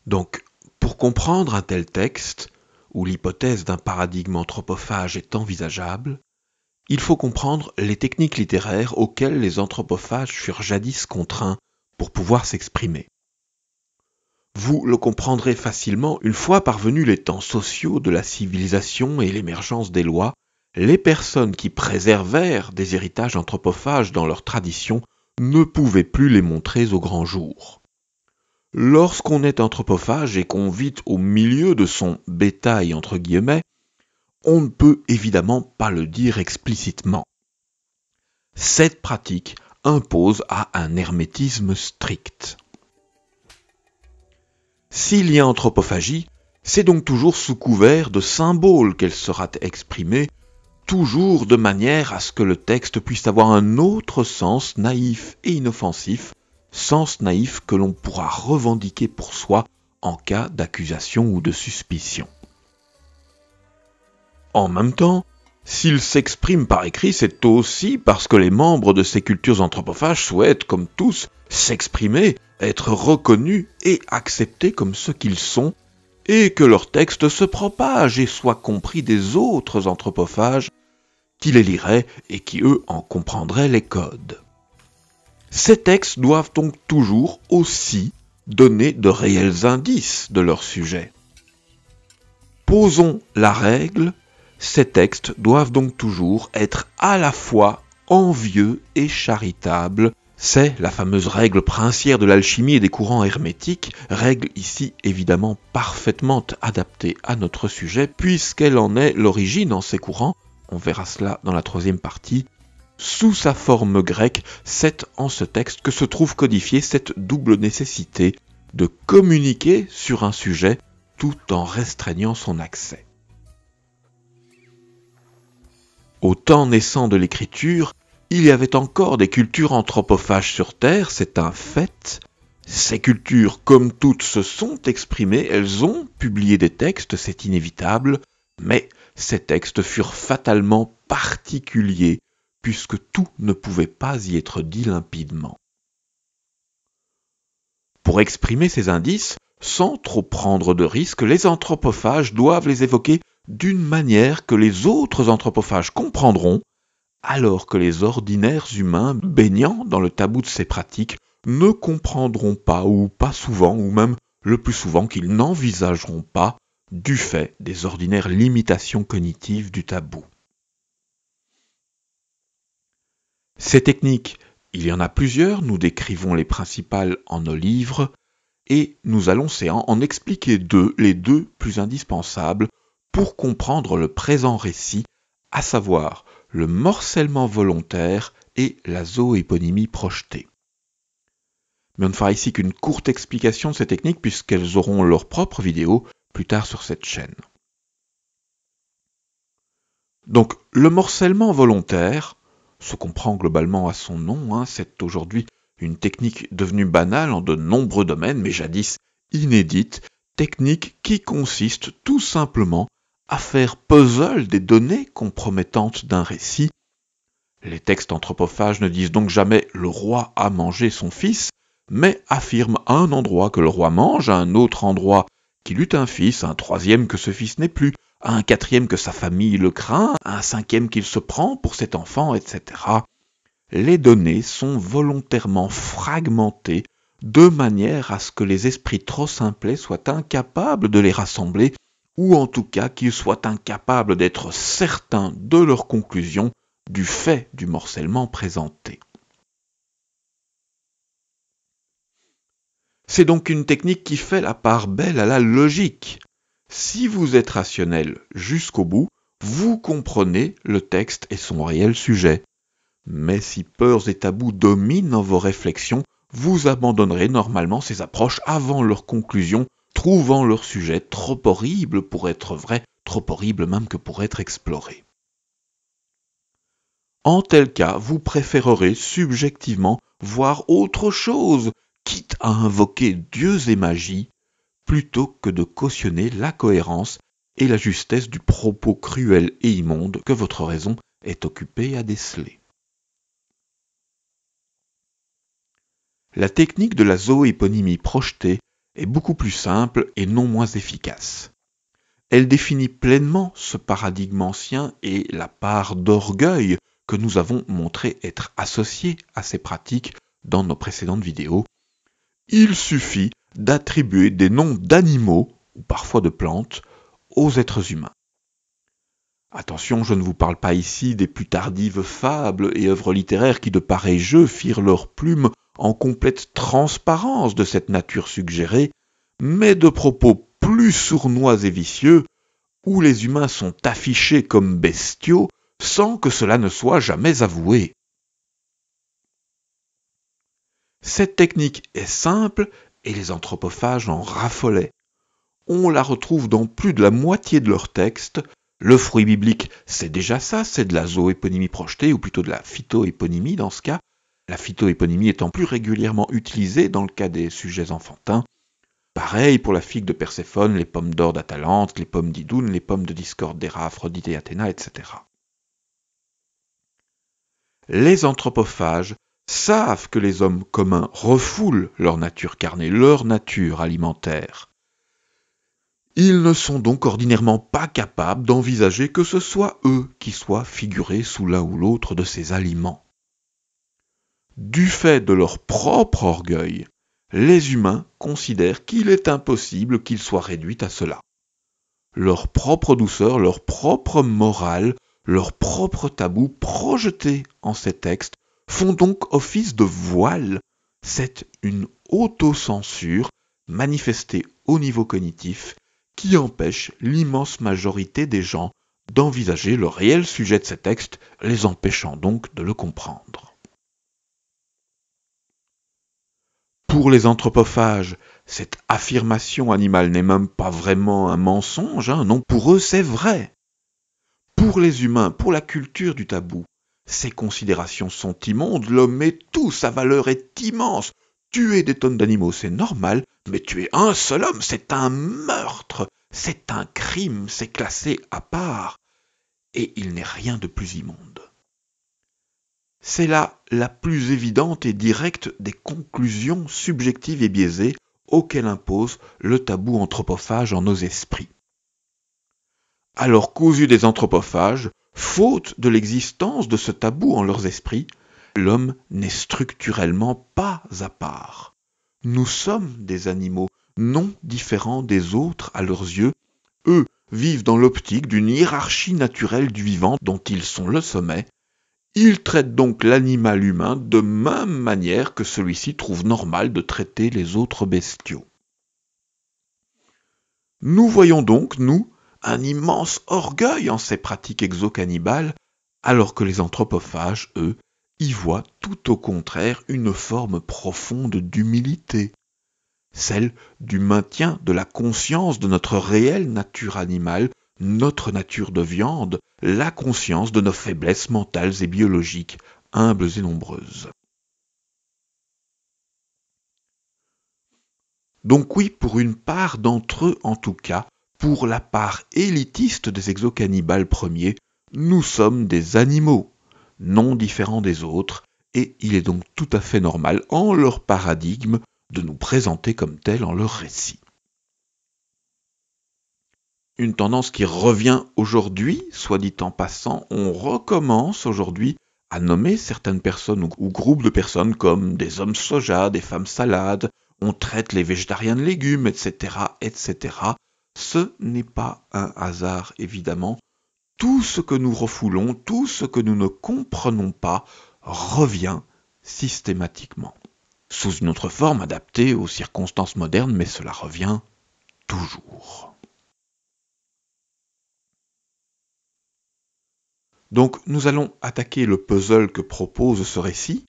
Donc, pour comprendre un tel texte, où l'hypothèse d'un paradigme anthropophage est envisageable, il faut comprendre les techniques littéraires auxquelles les anthropophages furent jadis contraints pour pouvoir s'exprimer. Vous le comprendrez facilement une fois parvenus les temps sociaux de la civilisation et l'émergence des lois, les personnes qui préservèrent des héritages anthropophages dans leurs traditions ne pouvaient plus les montrer au grand jour. Lorsqu'on est anthropophage et qu'on vit au milieu de son « bétail » entre guillemets, on ne peut évidemment pas le dire explicitement. Cette pratique impose à un hermétisme strict. S'il y a anthropophagie, c'est donc toujours sous couvert de symboles qu'elle sera exprimée, toujours de manière à ce que le texte puisse avoir un autre sens naïf et inoffensif, sens naïf que l'on pourra revendiquer pour soi en cas d'accusation ou de suspicion. En même temps, s'il s'exprime par écrit, c'est aussi parce que les membres de ces cultures anthropophages souhaitent, comme tous, s'exprimer, être reconnus et acceptés comme ce qu'ils sont, et que leur texte se propage et soit compris des autres anthropophages qui les liraient et qui, eux, en comprendraient les codes. Ces textes doivent donc toujours aussi donner de réels indices de leur sujet. Posons la règle. Ces textes doivent donc toujours être à la fois envieux et charitables. C'est la fameuse règle princière de l'alchimie et des courants hermétiques, règle ici évidemment parfaitement adaptée à notre sujet, puisqu'elle en est l'origine en ces courants, on verra cela dans la troisième partie. Sous sa forme grecque, c'est en ce texte que se trouve codifiée cette double nécessité de communiquer sur un sujet tout en restreignant son accès. Au temps naissant de l'écriture, il y avait encore des cultures anthropophages sur Terre, c'est un fait. Ces cultures, comme toutes, se sont exprimées, elles ont publié des textes, c'est inévitable, mais ces textes furent fatalement particuliers, puisque tout ne pouvait pas y être dit limpidement. Pour exprimer ces indices, sans trop prendre de risques, les anthropophages doivent les évoquer d'une manière que les autres anthropophages comprendront, alors que les ordinaires humains baignant dans le tabou de ces pratiques ne comprendront pas, ou pas souvent, ou même le plus souvent qu'ils n'envisageront pas, du fait des ordinaires limitations cognitives du tabou. Ces techniques, il y en a plusieurs, nous décrivons les principales en nos livres, et nous allons en expliquer deux, les deux plus indispensables pour comprendre le présent récit, à savoir le morcellement volontaire et la zooéponymie projetée. Mais on ne fera ici qu'une courte explication de ces techniques puisqu'elles auront leur propre vidéo plus tard sur cette chaîne. Donc, le morcellement volontaire se comprend globalement à son nom, c'est aujourd'hui une technique devenue banale en de nombreux domaines, mais jadis inédite, technique qui consiste tout simplement à faire puzzle des données compromettantes d'un récit. Les textes anthropophages ne disent donc jamais « le roi a mangé son fils », mais affirment à un endroit que le roi mange, à un autre endroit qu'il eut un fils, à un troisième que ce fils n'est plus, à un quatrième que sa famille le craint, à un cinquième qu'il se prend pour cet enfant, etc. Les données sont volontairement fragmentées de manière à ce que les esprits trop simplets soient incapables de les rassembler, ou en tout cas qu'ils soient incapables d'être certains de leurs conclusions du fait du morcellement présenté. C'est donc une technique qui fait la part belle à la logique. Si vous êtes rationnel jusqu'au bout, vous comprenez le texte et son réel sujet. Mais si peurs et tabous dominent dans vos réflexions, vous abandonnerez normalement ces approches avant leur conclusion, trouvant leur sujet trop horrible pour être vrai, trop horrible même que pour être exploré. En tel cas, vous préférerez subjectivement voir autre chose, quitte à invoquer dieux et magie, plutôt que de cautionner la cohérence et la justesse du propos cruel et immonde que votre raison est occupée à déceler. La technique de la zooéponymie projetée est beaucoup plus simple et non moins efficace. Elle définit pleinement ce paradigme ancien et la part d'orgueil que nous avons montré être associée à ces pratiques dans nos précédentes vidéos. Il suffit d'attribuer des noms d'animaux, ou parfois de plantes, aux êtres humains. Attention, je ne vous parle pas ici des plus tardives fables et œuvres littéraires qui de pareils jeux firent leur plume en complète transparence de cette nature suggérée, mais de propos plus sournois et vicieux, où les humains sont affichés comme bestiaux sans que cela ne soit jamais avoué. Cette technique est simple et les anthropophages en raffolaient. On la retrouve dans plus de la moitié de leurs textes. Le fruit biblique, c'est déjà ça, c'est de la zoéponymie projetée, ou plutôt de la phytoéponymie dans ce cas, la phytoéponymie étant plus régulièrement utilisée dans le cas des sujets enfantins. Pareil pour la figue de Perséphone, les pommes d'or d'Atalante, les pommes d'Idoun, les pommes de discorde d'Héra, Aphrodite et Athéna, etc. Les anthropophages savent que les hommes communs refoulent leur nature carnée, leur nature alimentaire. Ils ne sont donc ordinairement pas capables d'envisager que ce soit eux qui soient figurés sous l'un ou l'autre de ces aliments. Du fait de leur propre orgueil, les humains considèrent qu'il est impossible qu'ils soient réduits à cela. Leur propre douceur, leur propre morale, leur propre tabou projetés en ces textes font donc office de voile. C'est une autocensure manifestée au niveau cognitif qui empêche l'immense majorité des gens d'envisager le réel sujet de ces textes, les empêchant donc de le comprendre. Pour les anthropophages, cette affirmation animale n'est même pas vraiment un mensonge, non, pour eux c'est vrai. Pour les humains, pour la culture du tabou, ces considérations sont immondes, l'homme est tout, sa valeur est immense. Tuer des tonnes d'animaux, c'est normal, mais tuer un seul homme, c'est un meurtre, c'est un crime, c'est classé à part, et il n'est rien de plus immonde. C'est là la plus évidente et directe des conclusions subjectives et biaisées auxquelles impose le tabou anthropophage en nos esprits. Alors qu'aux yeux des anthropophages, faute de l'existence de ce tabou en leurs esprits, l'homme n'est structurellement pas à part. Nous sommes des animaux non différents des autres à leurs yeux. Eux vivent dans l'optique d'une hiérarchie naturelle du vivant dont ils sont le sommet. Ils traitent donc l'animal humain de même manière que celui-ci trouve normal de traiter les autres bestiaux. Nous voyons donc, nous, un immense orgueil en ces pratiques exocannibales, alors que les anthropophages, eux, y voient tout au contraire une forme profonde d'humilité, celle du maintien de la conscience de notre réelle nature animale, notre nature de viande, la conscience de nos faiblesses mentales et biologiques, humbles et nombreuses. Donc oui, pour une part d'entre eux en tout cas, pour la part élitiste des exocannibales premiers, nous sommes des animaux, non différents des autres, et il est donc tout à fait normal, en leur paradigme, de nous présenter comme tels en leur récit. Une tendance qui revient aujourd'hui, soit dit en passant, on recommence aujourd'hui à nommer certaines personnes ou groupes de personnes comme des hommes soja, des femmes salades, on traite les végétariens de légumes, etc., etc. Ce n'est pas un hasard, évidemment. Tout ce que nous refoulons, tout ce que nous ne comprenons pas, revient systématiquement. Sous une autre forme adaptée aux circonstances modernes, mais cela revient toujours. Donc nous allons attaquer le puzzle que propose ce récit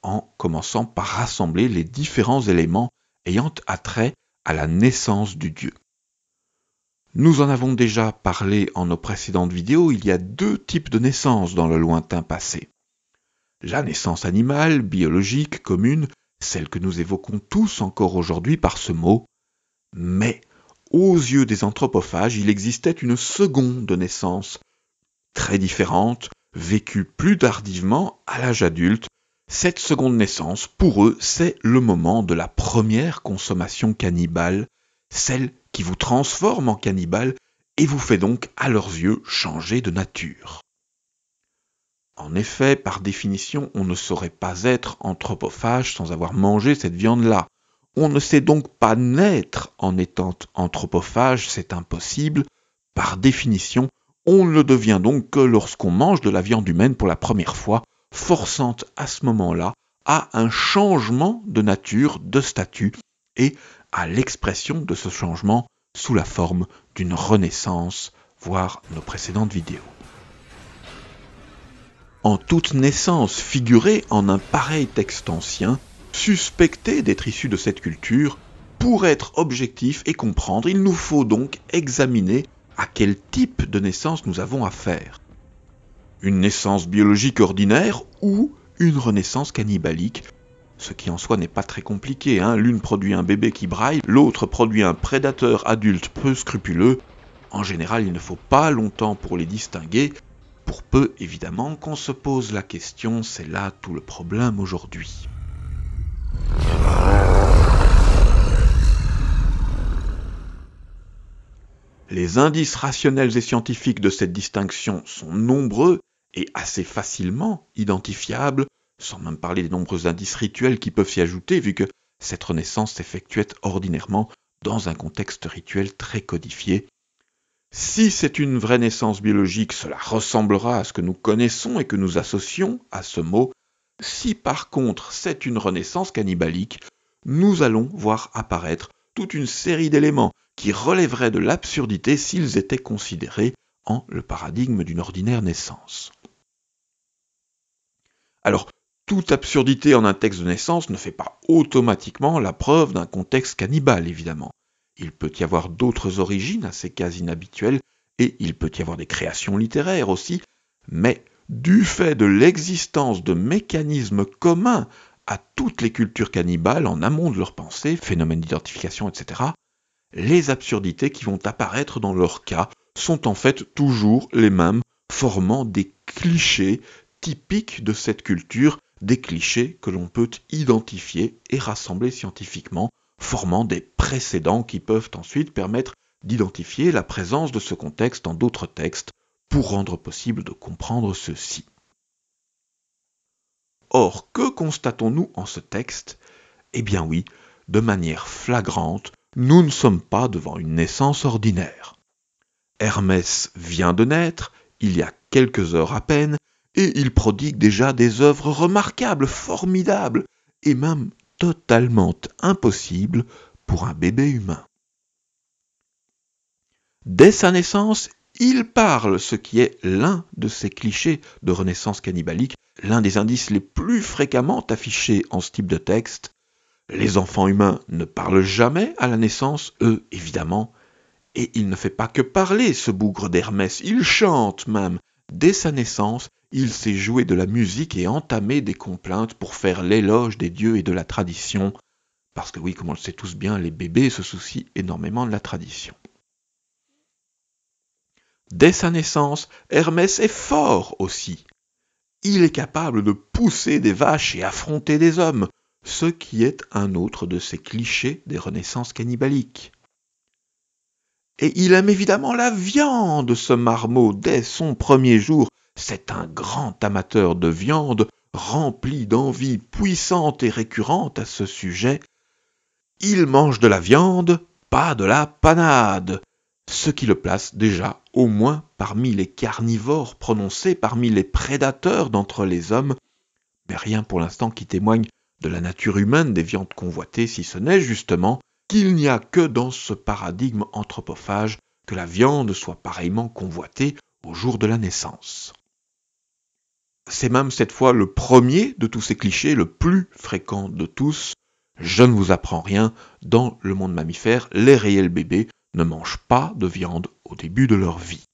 en commençant par rassembler les différents éléments ayant attrait à la naissance du Dieu. Nous en avons déjà parlé en nos précédentes vidéos, il y a deux types de naissance dans le lointain passé. La naissance animale, biologique, commune, celle que nous évoquons tous encore aujourd'hui par ce mot, mais aux yeux des anthropophages, il existait une seconde naissance, très différente, vécue plus tardivement à l'âge adulte, Cette seconde naissance, pour eux, c'est le moment de la première consommation cannibale, celle qui vous transforme en cannibale et vous fait donc, à leurs yeux, changer de nature. En effet, par définition, on ne saurait pas être anthropophage sans avoir mangé cette viande-là. On ne sait donc pas naître en étant anthropophage, c'est impossible. Par définition, on ne le devient donc que lorsqu'on mange de la viande humaine pour la première fois, forçant à ce moment-là à un changement de nature, de statut, et à l'expression de ce changement sous la forme d'une renaissance, voire nos précédentes vidéos. En toute naissance figurée en un pareil texte ancien, suspecté d'être issu de cette culture, pour être objectif et comprendre, il nous faut donc examiner à quel type de naissance nous avons affaire. Une naissance biologique ordinaire ou une renaissance cannibalique, ce qui en soi n'est pas très compliqué, hein. L'une produit un bébé qui braille, l'autre produit un prédateur adulte peu scrupuleux. En général, il ne faut pas longtemps pour les distinguer, pour peu évidemment qu'on se pose la question, c'est là tout le problème aujourd'hui. Les indices rationnels et scientifiques de cette distinction sont nombreux et assez facilement identifiables, sans même parler des nombreux indices rituels qui peuvent s'y ajouter, vu que cette renaissance s'effectuait ordinairement dans un contexte rituel très codifié. Si c'est une vraie naissance biologique, cela ressemblera à ce que nous connaissons et que nous associons à ce mot. Si par contre c'est une renaissance cannibalique, nous allons voir apparaître toute une série d'éléments qui relèveraient de l'absurdité s'ils étaient considérés en le paradigme d'une ordinaire naissance. Alors, toute absurdité en un texte de naissance ne fait pas automatiquement la preuve d'un contexte cannibale, évidemment. Il peut y avoir d'autres origines à ces cas inhabituels, et il peut y avoir des créations littéraires aussi, mais du fait de l'existence de mécanismes communs à toutes les cultures cannibales en amont de leur pensée, phénomènes d'identification, etc., les absurdités qui vont apparaître dans leur cas sont en fait toujours les mêmes, formant des clichés typiques de cette culture, des clichés que l'on peut identifier et rassembler scientifiquement, formant des précédents qui peuvent ensuite permettre d'identifier la présence de ce contexte dans d'autres textes pour rendre possible de comprendre ceci. Or, que constatons-nous en ce texte ? Eh bien oui, de manière flagrante, nous ne sommes pas devant une naissance ordinaire. Hermès vient de naître, il y a quelques heures à peine, et il prodigue déjà des œuvres remarquables, formidables, et même totalement impossibles pour un bébé humain. Dès sa naissance, il parle, ce qui est l'un de ces clichés de renaissance cannibalique, l'un des indices les plus fréquemment affichés en ce type de texte. Les enfants humains ne parlent jamais à la naissance, eux évidemment, et il ne fait pas que parler, ce bougre d'Hermès, il chante même. Dès sa naissance, il sait jouer de la musique et entamer des complaintes pour faire l'éloge des dieux et de la tradition, parce que oui, comme on le sait tous bien, les bébés se soucient énormément de la tradition. Dès sa naissance, Hermès est fort aussi. Il est capable de pousser des vaches et affronter des hommes, ce qui est un autre de ces clichés des renaissances cannibaliques. Et il aime évidemment la viande, ce marmot, dès son premier jour. C'est un grand amateur de viande, rempli d'envie puissante et récurrente à ce sujet. Il mange de la viande, pas de la panade, ce qui le place déjà au moins parmi les carnivores prononcés, parmi les prédateurs d'entre les hommes, mais rien pour l'instant qui témoigne de la nature humaine des viandes convoitées, si ce n'est justement qu'il n'y a que dans ce paradigme anthropophage que la viande soit pareillement convoitée au jour de la naissance. C'est même cette fois le premier de tous ces clichés, le plus fréquent de tous. Je ne vous apprends rien, dans le monde mammifère, les réels bébés ne mangent pas de viande au début de leur vie.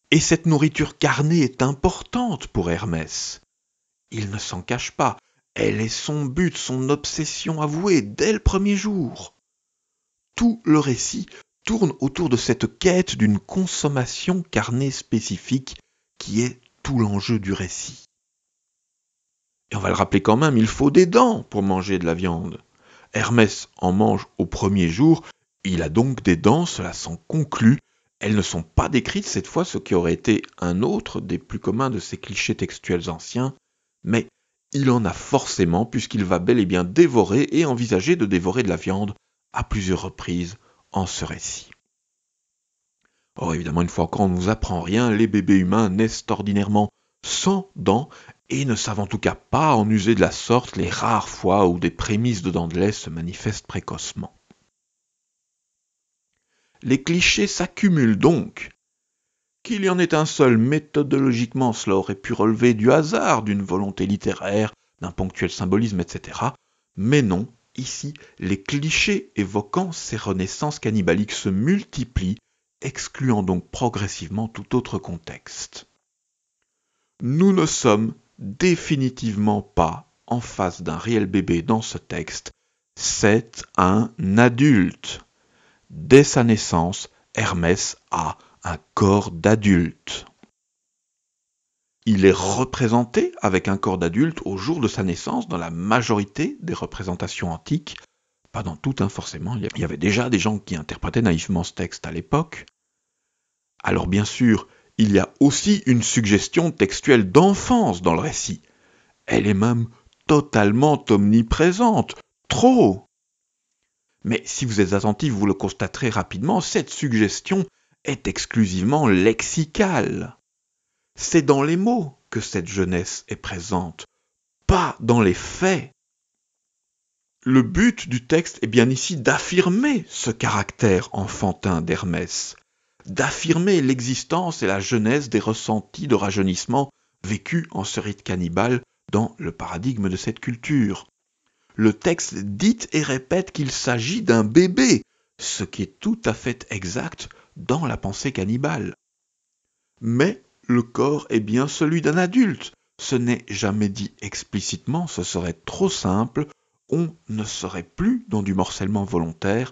Et cette nourriture carnée est importante pour Hermès. Il ne s'en cache pas. Elle est son but, son obsession avouée dès le premier jour. Tout le récit tourne autour de cette quête d'une consommation carnée spécifique qui est tout l'enjeu du récit. Et on va le rappeler quand même, il faut des dents pour manger de la viande. Hermès en mange au premier jour, il a donc des dents, cela s'en conclut. Elles ne sont pas décrites cette fois, ce qui aurait été un autre des plus communs de ces clichés textuels anciens, mais il en a forcément puisqu'il va bel et bien dévorer et envisager de dévorer de la viande à plusieurs reprises en ce récit. Or évidemment, une fois encore, on ne nous apprend rien, les bébés humains naissent ordinairement sans dents et ne savent en tout cas pas en user de la sorte les rares fois où des prémices de dents de lait se manifestent précocement. Les clichés s'accumulent donc. Qu'il y en ait un seul, méthodologiquement, cela aurait pu relever du hasard, d'une volonté littéraire, d'un ponctuel symbolisme, etc. Mais non, ici, les clichés évoquant ces renaissances cannibaliques se multiplient, excluant donc progressivement tout autre contexte. Nous ne sommes définitivement pas en face d'un réel bébé dans ce texte, c'est un adulte. Dès sa naissance, Hermès a un corps d'adulte. Il est représenté avec un corps d'adulte au jour de sa naissance dans la majorité des représentations antiques. Pas dans toutes, forcément, il y avait déjà des gens qui interprétaient naïvement ce texte à l'époque. Alors bien sûr, il y a aussi une suggestion textuelle d'enfance dans le récit. Elle est même totalement omniprésente, trop. Mais si vous êtes attentif, vous le constaterez rapidement, cette suggestion est exclusivement lexicale. C'est dans les mots que cette jeunesse est présente, pas dans les faits. Le but du texte est bien ici d'affirmer ce caractère enfantin d'Hermès, d'affirmer l'existence et la jeunesse des ressentis de rajeunissement vécus en ce rite cannibale dans le paradigme de cette culture. Le texte dit et répète qu'il s'agit d'un bébé, ce qui est tout à fait exact dans la pensée cannibale. Mais le corps est bien celui d'un adulte. Ce n'est jamais dit explicitement, ce serait trop simple, on ne serait plus dans du morcellement volontaire.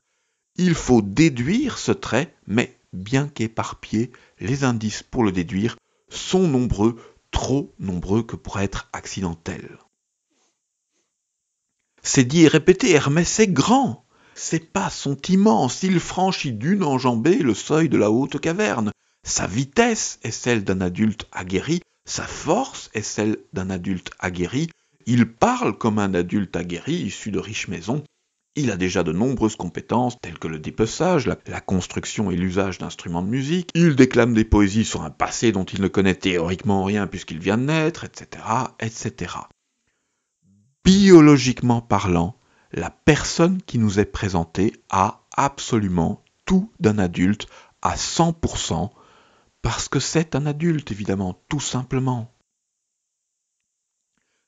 Il faut déduire ce trait, mais bien qu'éparpillés, les indices pour le déduire sont nombreux, trop nombreux que pour être accidentels. C'est dit et répété, Hermès est grand. Ses pas sont immenses, il franchit d'une enjambée le seuil de la haute caverne. Sa vitesse est celle d'un adulte aguerri, sa force est celle d'un adulte aguerri, il parle comme un adulte aguerri issu de riches maisons, il a déjà de nombreuses compétences telles que le dépeçage, la construction et l'usage d'instruments de musique, il déclame des poésies sur un passé dont il ne connaît théoriquement rien puisqu'il vient de naître, etc., etc. Biologiquement parlant, la personne qui nous est présentée a absolument tout d'un adulte à 100%, parce que c'est un adulte, évidemment, tout simplement.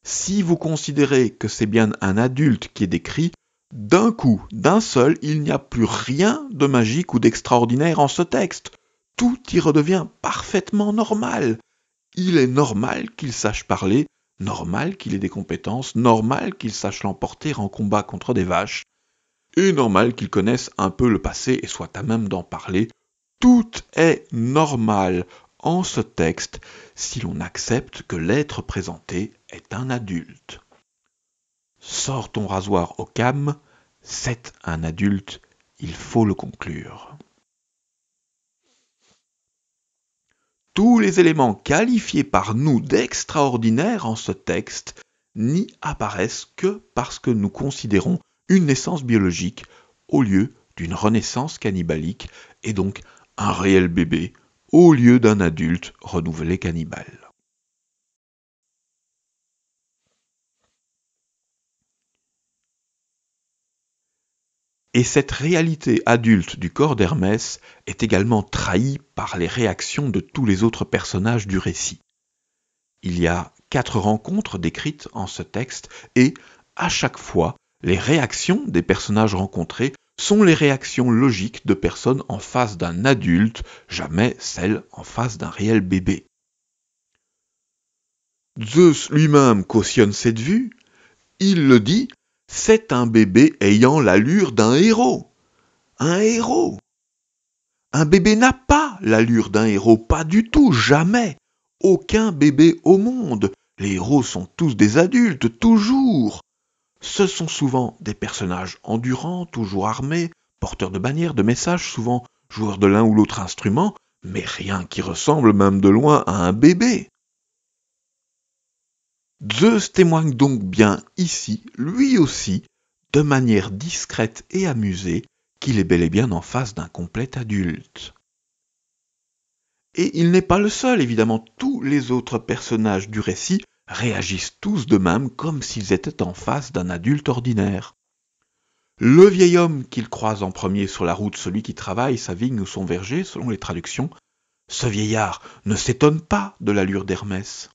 Si vous considérez que c'est bien un adulte qui est décrit, d'un coup, d'un seul, il n'y a plus rien de magique ou d'extraordinaire en ce texte. Tout y redevient parfaitement normal. Il est normal qu'il sache parler, normal qu'il ait des compétences, normal qu'il sache l'emporter en combat contre des vaches, et normal qu'il connaisse un peu le passé et soit à même d'en parler. Tout est normal en ce texte si l'on accepte que l'être présenté est un adulte. Sors ton rasoir au cam, c'est un adulte, il faut le conclure. Tous les éléments qualifiés par nous d'extraordinaires en ce texte n'y apparaissent que parce que nous considérons une naissance biologique au lieu d'une renaissance cannibalique et donc un réel bébé au lieu d'un adulte renouvelé cannibale. Et cette réalité adulte du corps d'Hermès est également trahie par les réactions de tous les autres personnages du récit. Il y a 4 rencontres décrites en ce texte et, à chaque fois, les réactions des personnages rencontrés sont les réactions logiques de personnes en face d'un adulte, jamais celles en face d'un réel bébé. Zeus lui-même cautionne cette vue, il le dit, c'est un bébé ayant l'allure d'un héros. Un héros. Un bébé n'a pas l'allure d'un héros, pas du tout, jamais. Aucun bébé au monde. Les héros sont tous des adultes, toujours. Ce sont souvent des personnages endurants, toujours armés, porteurs de bannières, de messages, souvent joueurs de l'un ou l'autre instrument, mais rien qui ressemble même de loin à un bébé. Zeus témoigne donc bien ici, lui aussi, de manière discrète et amusée, qu'il est bel et bien en face d'un complet adulte. Et il n'est pas le seul, évidemment, tous les autres personnages du récit réagissent tous de même comme s'ils étaient en face d'un adulte ordinaire. Le vieil homme qu'il croise en premier sur la route, celui qui travaille sa vigne ou son verger, selon les traductions, ce vieillard ne s'étonne pas de l'allure d'Hermès.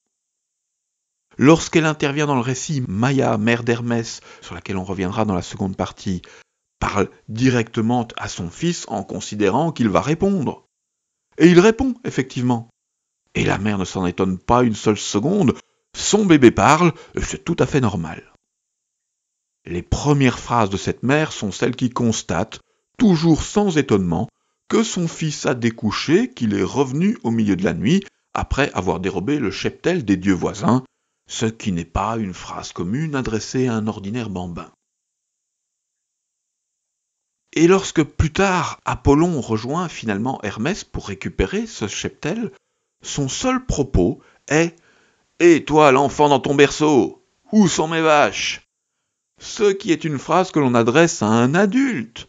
Lorsqu'elle intervient dans le récit, Maïa, mère d'Hermès, sur laquelle on reviendra dans la seconde partie, parle directement à son fils en considérant qu'il va répondre. Et il répond, effectivement. Et la mère ne s'en étonne pas une seule seconde, son bébé parle, et c'est tout à fait normal. Les premières phrases de cette mère sont celles qui constatent, toujours sans étonnement, que son fils a découché, qu'il est revenu au milieu de la nuit, après avoir dérobé le cheptel des dieux voisins, ce qui n'est pas une phrase commune adressée à un ordinaire bambin. Et lorsque plus tard Apollon rejoint finalement Hermès pour récupérer ce cheptel, son seul propos est « Et toi l'enfant dans ton berceau, où sont mes vaches ?» Ce qui est une phrase que l'on adresse à un adulte,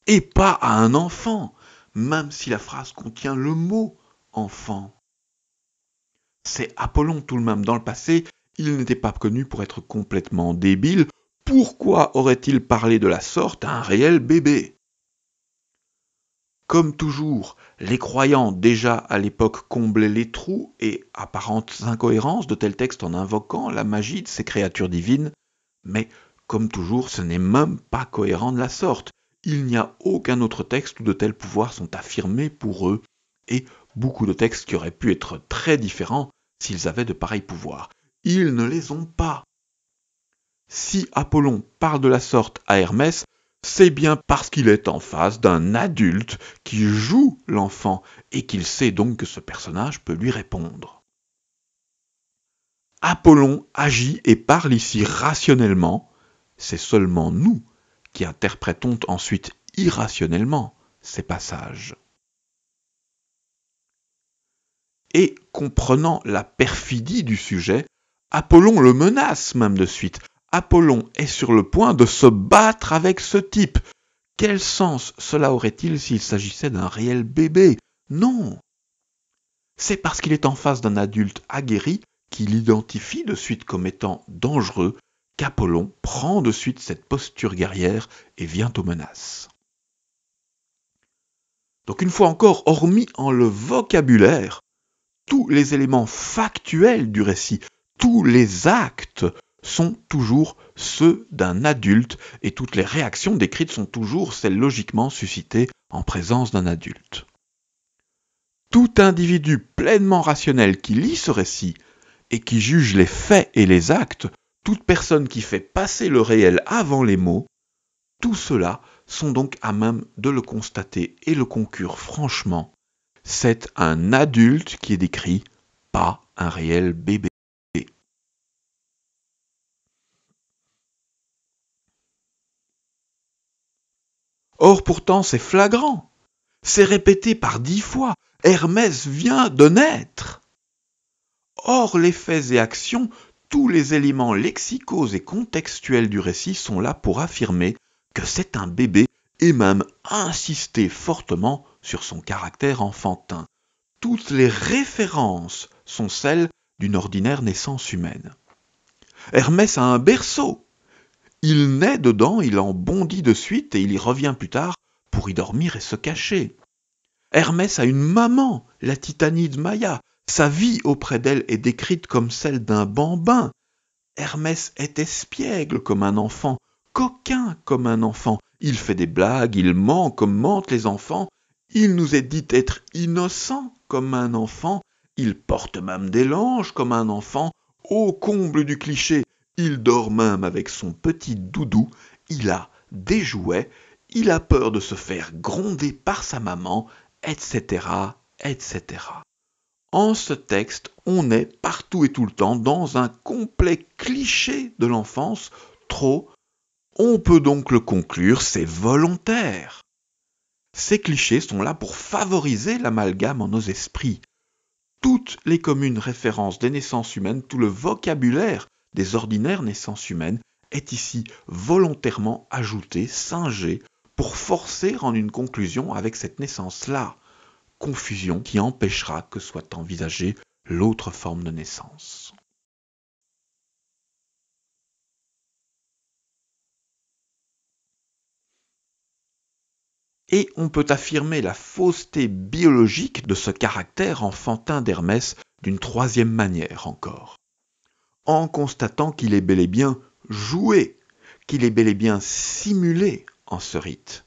et pas à un enfant, même si la phrase contient le mot « enfant ». C'est Apollon tout de même dans le passé, il n'était pas connu pour être complètement débile, pourquoi aurait-il parlé de la sorte à un réel bébé ? Comme toujours, les croyants déjà à l'époque comblaient les trous et apparentes incohérences de tels textes en invoquant la magie de ces créatures divines, mais comme toujours, ce n'est même pas cohérent de la sorte. Il n'y a aucun autre texte où de tels pouvoirs sont affirmés pour eux, et beaucoup de textes qui auraient pu être très différents s'ils avaient de pareils pouvoirs. Ils ne les ont pas. Si Apollon parle de la sorte à Hermès, c'est bien parce qu'il est en face d'un adulte qui joue l'enfant et qu'il sait donc que ce personnage peut lui répondre. Apollon agit et parle ici rationnellement, c'est seulement nous qui interprétons ensuite irrationnellement ces passages. Et comprenant la perfidie du sujet, Apollon le menace même de suite. Apollon est sur le point de se battre avec ce type. Quel sens cela aurait-il s'il s'agissait d'un réel bébé ? Non. C'est parce qu'il est en face d'un adulte aguerri qui l'identifie de suite comme étant dangereux qu'Apollon prend de suite cette posture guerrière et vient aux menaces. Donc une fois encore, hormis en le vocabulaire, tous les éléments factuels du récit, tous les actes sont toujours ceux d'un adulte et toutes les réactions décrites sont toujours celles logiquement suscitées en présence d'un adulte. Tout individu pleinement rationnel qui lit ce récit et qui juge les faits et les actes, toute personne qui fait passer le réel avant les mots, tout cela sont donc à même de le constater et le concurrent franchement. C'est un adulte qui est décrit, pas un réel bébé. Or pourtant c'est flagrant, c'est répété par 10 fois, Hermès vient de naître. Or les faits et actions, tous les éléments lexicaux et contextuels du récit sont là pour affirmer que c'est un bébé et même insister fortement sur son caractère enfantin. Toutes les références sont celles d'une ordinaire naissance humaine. Hermès a un berceau. Il naît dedans, il en bondit de suite et il y revient plus tard pour y dormir et se cacher. Hermès a une maman, la titanide Maïa. Sa vie auprès d'elle est décrite comme celle d'un bambin. Hermès est espiègle comme un enfant, coquin comme un enfant. Il fait des blagues, il ment comme mentent les enfants. Il nous est dit être innocent comme un enfant. Il porte même des langes comme un enfant. Au comble du cliché, il dort même avec son petit doudou. Il a des jouets. Il a peur de se faire gronder par sa maman, etc., etc. En ce texte, on est partout et tout le temps dans un complet cliché de l'enfance, trop. On peut donc le conclure, c'est volontaire. Ces clichés sont là pour favoriser l'amalgame en nos esprits. Toutes les communes références des naissances humaines, tout le vocabulaire des ordinaires naissances humaines est ici volontairement ajouté, singé, pour forcer en une conclusion avec cette naissance-là. Confusion qui empêchera que soit envisagée l'autre forme de naissance. Et on peut affirmer la fausseté biologique de ce caractère enfantin d'Hermès d'une troisième manière encore, en constatant qu'il est bel et bien joué, qu'il est bel et bien simulé en ce rite.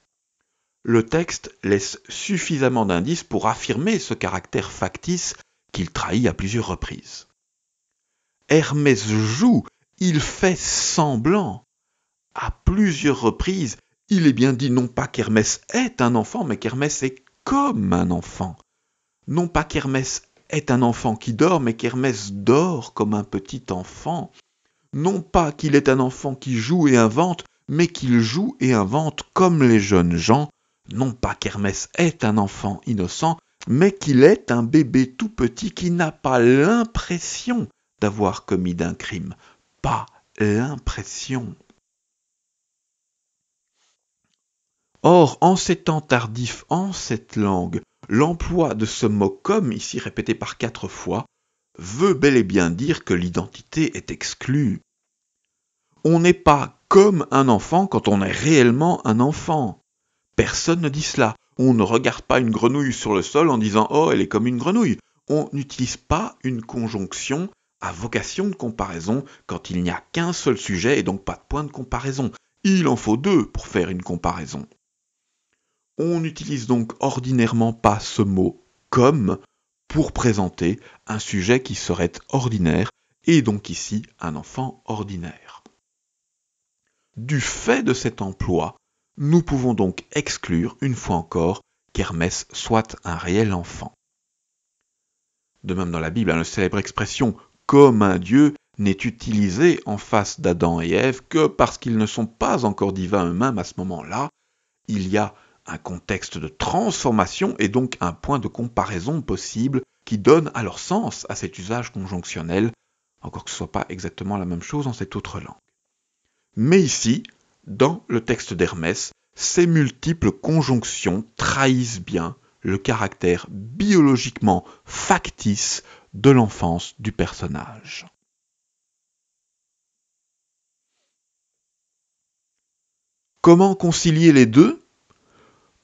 Le texte laisse suffisamment d'indices pour affirmer ce caractère factice qu'il trahit à plusieurs reprises. Hermès joue, il fait semblant. À plusieurs reprises, il est bien dit non pas qu'Hermès est un enfant, mais qu'Hermès est comme un enfant. Non pas qu'Hermès est un enfant qui dort, mais qu'Hermès dort comme un petit enfant. Non pas qu'il est un enfant qui joue et invente, mais qu'il joue et invente comme les jeunes gens. Non pas qu'Hermès est un enfant innocent, mais qu'il est un bébé tout petit qui n'a pas l'impression d'avoir commis d'un crime. Pas l'impression. Or, en ces temps tardifs, en cette langue, l'emploi de ce mot comme, ici répété par 4 fois, veut bel et bien dire que l'identité est exclue. On n'est pas comme un enfant quand on est réellement un enfant. Personne ne dit cela. On ne regarde pas une grenouille sur le sol en disant « Oh, elle est comme une grenouille ». On n'utilise pas une conjonction à vocation de comparaison quand il n'y a qu'un seul sujet et donc pas de point de comparaison. Il en faut 2 pour faire une comparaison. On n'utilise donc ordinairement pas ce mot « comme » pour présenter un sujet qui serait ordinaire et donc ici un enfant ordinaire. Du fait de cet emploi, nous pouvons donc exclure, une fois encore, qu'Hermès soit un réel enfant. De même dans la Bible, la célèbre expression « comme un Dieu » n'est utilisée en face d'Adam et Ève que parce qu'ils ne sont pas encore divins eux-mêmes à ce moment-là. Il y a un contexte de transformation et donc un point de comparaison possible qui donne alors sens à cet usage conjonctionnel, encore que ce ne soit pas exactement la même chose en cette autre langue. Mais ici, dans le texte d'Hermès, ces multiples conjonctions trahissent bien le caractère biologiquement factice de l'enfance du personnage. Comment concilier les deux ?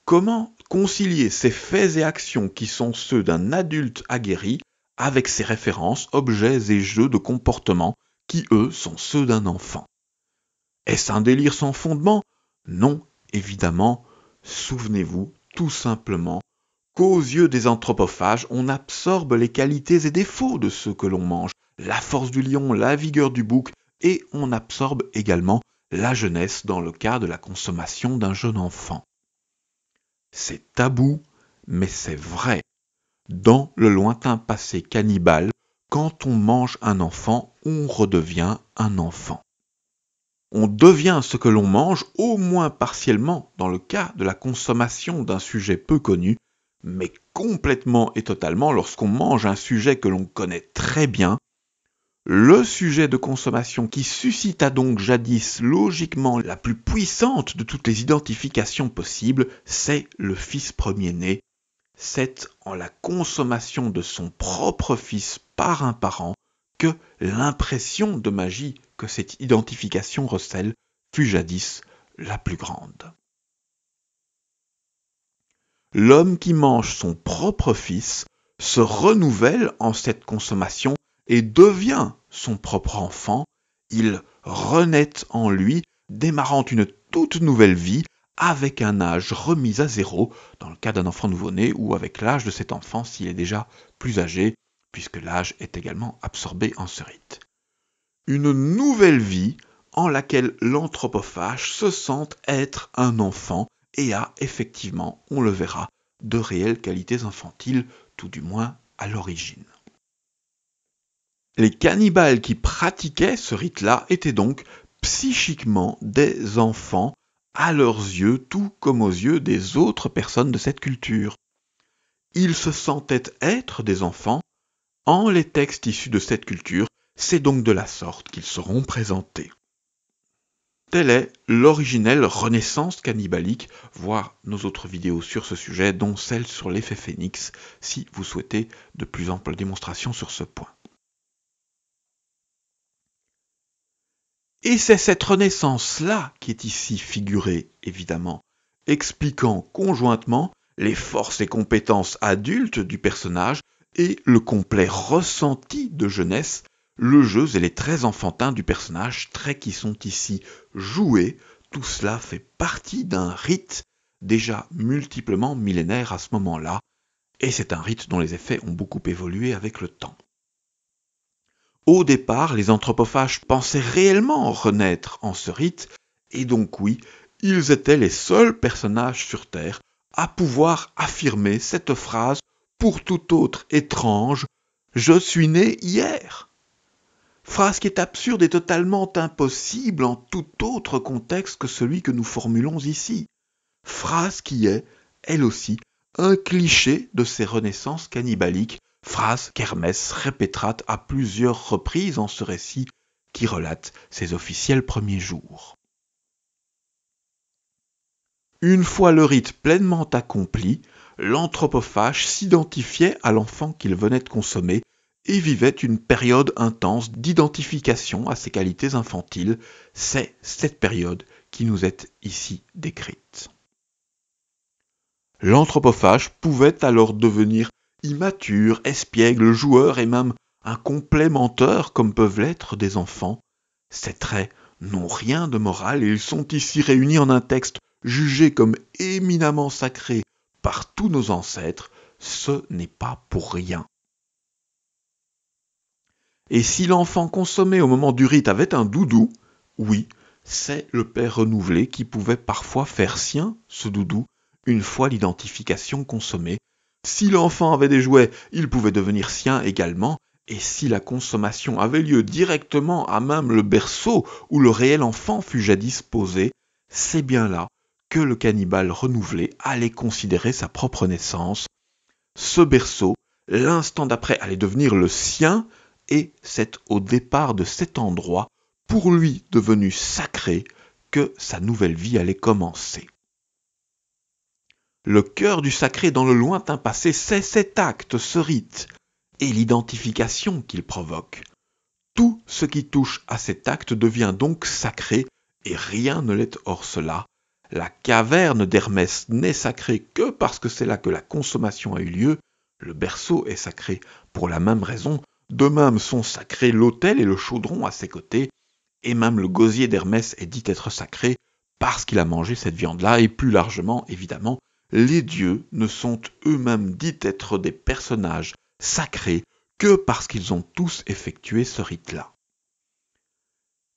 Comment concilier ces faits et actions qui sont ceux d'un adulte aguerri avec ces références, objets et jeux de comportement qui, eux, sont ceux d'un enfant ? Est-ce un délire sans fondement ? Non, évidemment. Souvenez-vous tout simplement qu'aux yeux des anthropophages, on absorbe les qualités et défauts de ceux que l'on mange, la force du lion, la vigueur du bouc, et on absorbe également la jeunesse dans le cas de la consommation d'un jeune enfant. C'est tabou, mais c'est vrai. Dans le lointain passé cannibale, quand on mange un enfant, on redevient un enfant. On devient ce que l'on mange, au moins partiellement, dans le cas de la consommation d'un sujet peu connu, mais complètement et totalement lorsqu'on mange un sujet que l'on connaît très bien. Le sujet de consommation qui suscita donc jadis logiquement la plus puissante de toutes les identifications possibles, c'est le fils premier-né. C'est en la consommation de son propre fils par un parent que l'impression de magie que cette identification recèle fut jadis la plus grande. L'homme qui mange son propre fils se renouvelle en cette consommation et devient son propre enfant, il renaît en lui, démarrant une toute nouvelle vie avec un âge remis à 0 dans le cas d'un enfant nouveau-né ou avec l'âge de cet enfant s'il est déjà plus âgé, puisque l'âge est également absorbé en ce rite. Une nouvelle vie en laquelle l'anthropophage se sent être un enfant et a effectivement, on le verra, de réelles qualités infantiles, tout du moins à l'origine. Les cannibales qui pratiquaient ce rite-là étaient donc psychiquement des enfants à leurs yeux, tout comme aux yeux des autres personnes de cette culture. Ils se sentaient être des enfants en les textes issus de cette culture, c'est donc de la sorte qu'ils seront présentés. Telle est l'originelle renaissance cannibalique, voir nos autres vidéos sur ce sujet, dont celle sur l'effet phénix, si vous souhaitez de plus amples démonstrations sur ce point. Et c'est cette renaissance-là qui est ici figurée, évidemment, expliquant conjointement les forces et compétences adultes du personnage et le complet ressenti de jeunesse, le jeu et les traits enfantins du personnage, traits qui sont ici joués. Tout cela fait partie d'un rite déjà multiplement millénaire à ce moment-là, et c'est un rite dont les effets ont beaucoup évolué avec le temps. Au départ, les anthropophages pensaient réellement renaître en ce rite, et donc oui, ils étaient les seuls personnages sur Terre à pouvoir affirmer cette phrase pour tout autre étrange « Je suis né hier ». Phrase qui est absurde et totalement impossible en tout autre contexte que celui que nous formulons ici. Phrase qui est, elle aussi, un cliché de ces renaissances cannibaliques, phrase qu'Hermès répétera à plusieurs reprises en ce récit qui relate ses officiels premiers jours. Une fois le rite pleinement accompli, l'anthropophage s'identifiait à l'enfant qu'il venait de consommer et vivait une période intense d'identification à ses qualités infantiles. C'est cette période qui nous est ici décrite. L'anthropophage pouvait alors devenir immature, espiègle, joueur et même un complet menteur comme peuvent l'être des enfants. Ces traits n'ont rien de moral et ils sont ici réunis en un texte jugé comme éminemment sacré par tous nos ancêtres. Ce n'est pas pour rien. Et si l'enfant consommé au moment du rite avait un doudou, oui, c'est le père renouvelé qui pouvait parfois faire sien ce doudou une fois l'identification consommée. Si l'enfant avait des jouets, il pouvait devenir sien également, et si la consommation avait lieu directement à même le berceau où le réel enfant fut jadis posé, c'est bien là que le cannibale renouvelé allait considérer sa propre naissance. Ce berceau, l'instant d'après, allait devenir le sien, et c'est au départ de cet endroit, pour lui devenu sacré, que sa nouvelle vie allait commencer. Le cœur du sacré dans le lointain passé, c'est cet acte, ce rite, et l'identification qu'il provoque. Tout ce qui touche à cet acte devient donc sacré, et rien ne l'est hors cela. La caverne d'Hermès n'est sacrée que parce que c'est là que la consommation a eu lieu. Le berceau est sacré pour la même raison. De même sont sacrés l'autel et le chaudron à ses côtés, et même le gosier d'Hermès est dit être sacré parce qu'il a mangé cette viande-là, et plus largement, évidemment, les dieux ne sont eux-mêmes dits être des personnages sacrés que parce qu'ils ont tous effectué ce rite-là.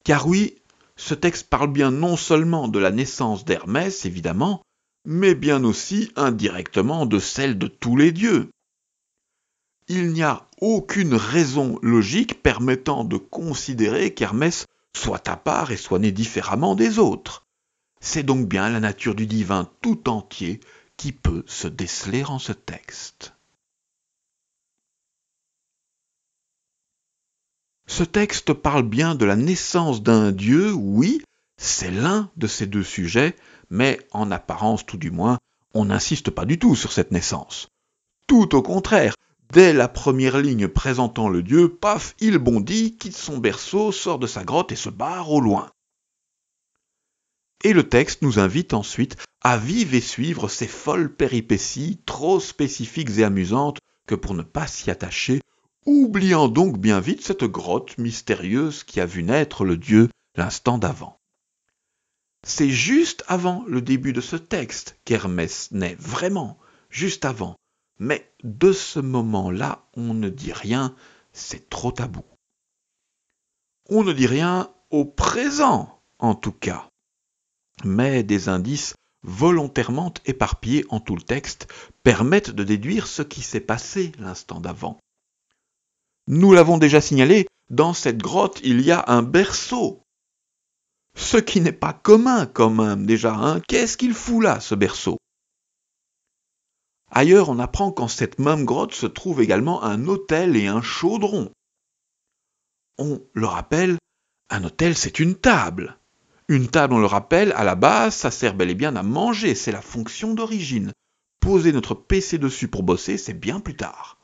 Car oui, ce texte parle bien non seulement de la naissance d'Hermès, évidemment, mais bien aussi indirectement de celle de tous les dieux. Il n'y a aucune raison logique permettant de considérer qu'Hermès soit à part et soit né différemment des autres. C'est donc bien la nature du divin tout entier qui peut se déceler en ce texte. Ce texte parle bien de la naissance d'un dieu, oui, c'est l'un de ces deux sujets, mais en apparence tout du moins, on n'insiste pas du tout sur cette naissance. Tout au contraire, dès la première ligne présentant le dieu, paf, il bondit, quitte son berceau, sort de sa grotte et se barre au loin. Et le texte nous invite ensuite à vivre et suivre ces folles péripéties trop spécifiques et amusantes que pour ne pas s'y attacher, oubliant donc bien vite cette grotte mystérieuse qui a vu naître le dieu l'instant d'avant. C'est juste avant le début de ce texte qu'Hermès naît vraiment, juste avant. Mais de ce moment-là, on ne dit rien, c'est trop tabou. On ne dit rien au présent, en tout cas. Mais des indices volontairement éparpillés en tout le texte permettent de déduire ce qui s'est passé l'instant d'avant. Nous l'avons déjà signalé, dans cette grotte, il y a un berceau. Ce qui n'est pas commun quand même déjà, hein. Qu'est-ce qu'il fout là, ce berceau? Ailleurs, on apprend qu'en cette même grotte se trouve également un autel et un chaudron. On le rappelle, un autel c'est une table. Une table, on le rappelle, à la base, ça sert bel et bien à manger, c'est la fonction d'origine. Poser notre PC dessus pour bosser, c'est bien plus tard.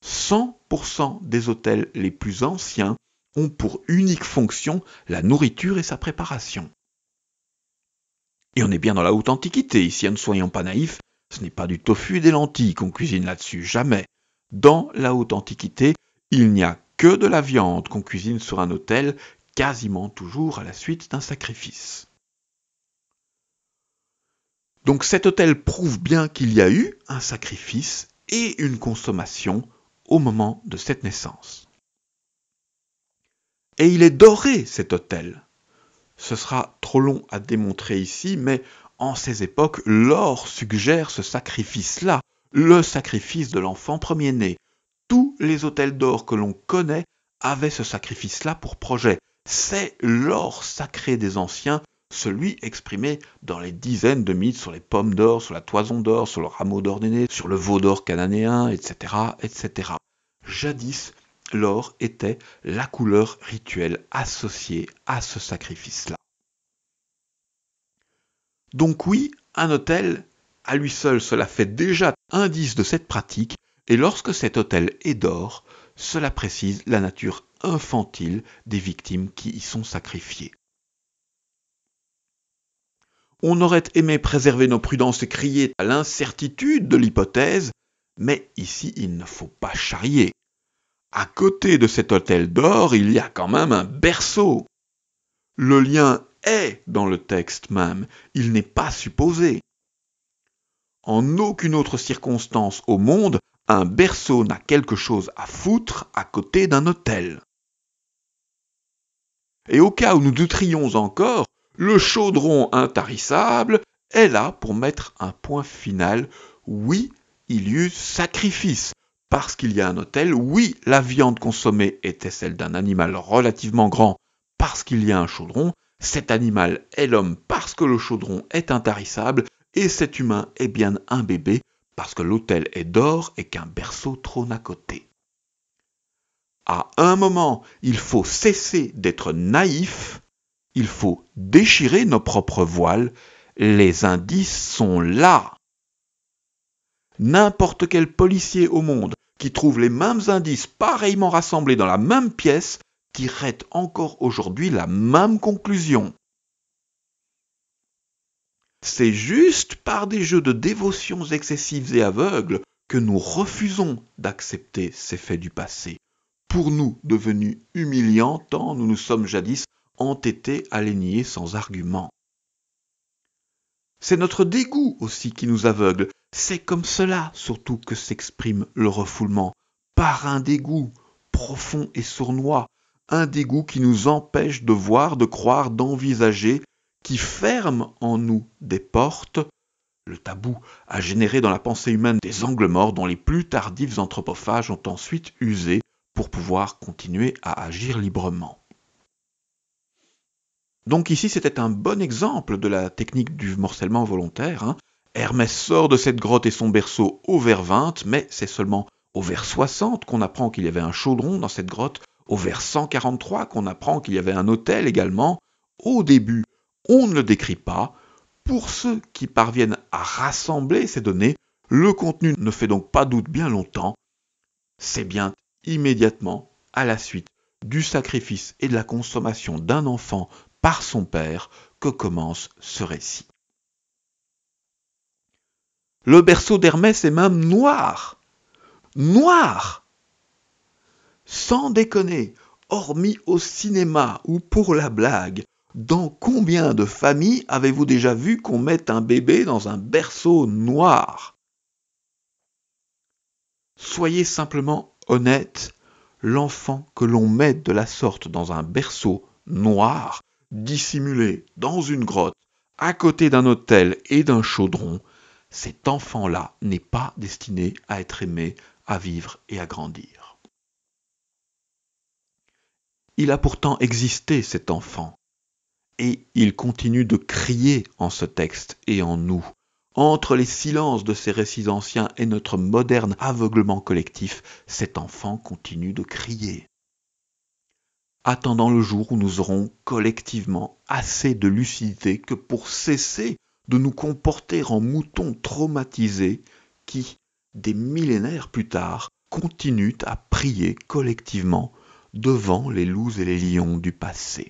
100% des autels les plus anciens ont pour unique fonction la nourriture et sa préparation. Et on est bien dans la haute antiquité, ici, ne soyons pas naïfs, ce n'est pas du tofu et des lentilles qu'on cuisine là-dessus, jamais. Dans la haute antiquité, il n'y a que de la viande qu'on cuisine sur un autel, quasiment toujours à la suite d'un sacrifice. Donc cet autel prouve bien qu'il y a eu un sacrifice et une consommation au moment de cette naissance. Et il est doré, cet autel. Ce sera trop long à démontrer ici, mais en ces époques, l'or suggère ce sacrifice-là, le sacrifice de l'enfant premier-né. Tous les autels d'or que l'on connaît avaient ce sacrifice-là pour projet. C'est l'or sacré des anciens, celui exprimé dans les dizaines de mythes sur les pommes d'or, sur la toison d'or, sur le rameau d'or d'aîné, sur le veau d'or cananéen, etc., etc. Jadis, l'or était la couleur rituelle associée à ce sacrifice-là. Donc oui, un autel, à lui seul, cela fait déjà indice de cette pratique, et lorsque cet autel est d'or, cela précise la nature infantile des victimes qui y sont sacrifiées. On aurait aimé préserver nos prudences et crier à l'incertitude de l'hypothèse, mais ici il ne faut pas charrier. À côté de cet autel d'or, il y a quand même un berceau. Le lien est dans le texte même, il n'est pas supposé. En aucune autre circonstance au monde, un berceau n'a quelque chose à foutre à côté d'un autel. Et au cas où nous douterions encore, le chaudron intarissable est là pour mettre un point final. Oui, il y eut sacrifice. Parce qu'il y a un autel, oui, la viande consommée était celle d'un animal relativement grand. Parce qu'il y a un chaudron, cet animal est l'homme parce que le chaudron est intarissable, et cet humain est bien un bébé parce que l'autel est d'or et qu'un berceau trône à côté. À un moment, il faut cesser d'être naïf, il faut déchirer nos propres voiles, les indices sont là. N'importe quel policier au monde qui trouve les mêmes indices pareillement rassemblés dans la même pièce tirerait encore aujourd'hui la même conclusion. C'est juste par des jeux de dévotions excessives et aveugles que nous refusons d'accepter ces faits du passé, pour nous devenus humiliants tant nous nous sommes jadis entêtés à les nier sans argument. C'est notre dégoût aussi qui nous aveugle, c'est comme cela surtout que s'exprime le refoulement, par un dégoût profond et sournois, un dégoût qui nous empêche de voir, de croire, d'envisager, qui ferme en nous des portes. Le tabou a généré dans la pensée humaine des angles morts dont les plus tardifs anthropophages ont ensuite usé pour pouvoir continuer à agir librement. Donc ici, c'était un bon exemple de la technique du morcellement volontaire. Hermès sort de cette grotte et son berceau au vers 20, mais c'est seulement au vers 60 qu'on apprend qu'il y avait un chaudron dans cette grotte, au vers 143 qu'on apprend qu'il y avait un autel également. Au début, on ne le décrit pas. Pour ceux qui parviennent à rassembler ces données, le contenu ne fait donc pas doute bien longtemps. C'est bien immédiatement à la suite du sacrifice et de la consommation d'un enfant par son père que commence ce récit. Le berceau d'Hermès est même noir. Noir! Sans déconner, hormis au cinéma ou pour la blague, dans combien de familles avez-vous déjà vu qu'on mette un bébé dans un berceau noir? Soyez simplement honnête, l'enfant que l'on met de la sorte dans un berceau noir, dissimulé dans une grotte, à côté d'un autel et d'un chaudron, cet enfant-là n'est pas destiné à être aimé, à vivre et à grandir. Il a pourtant existé, cet enfant. Et il continue de crier en ce texte et en nous. Entre les silences de ces récits anciens et notre moderne aveuglement collectif, cet enfant continue de crier. Attendant le jour où nous aurons collectivement assez de lucidité que pour cesser de nous comporter en moutons traumatisés qui, des millénaires plus tard, continuent à prier collectivement devant les loups et les lions du passé.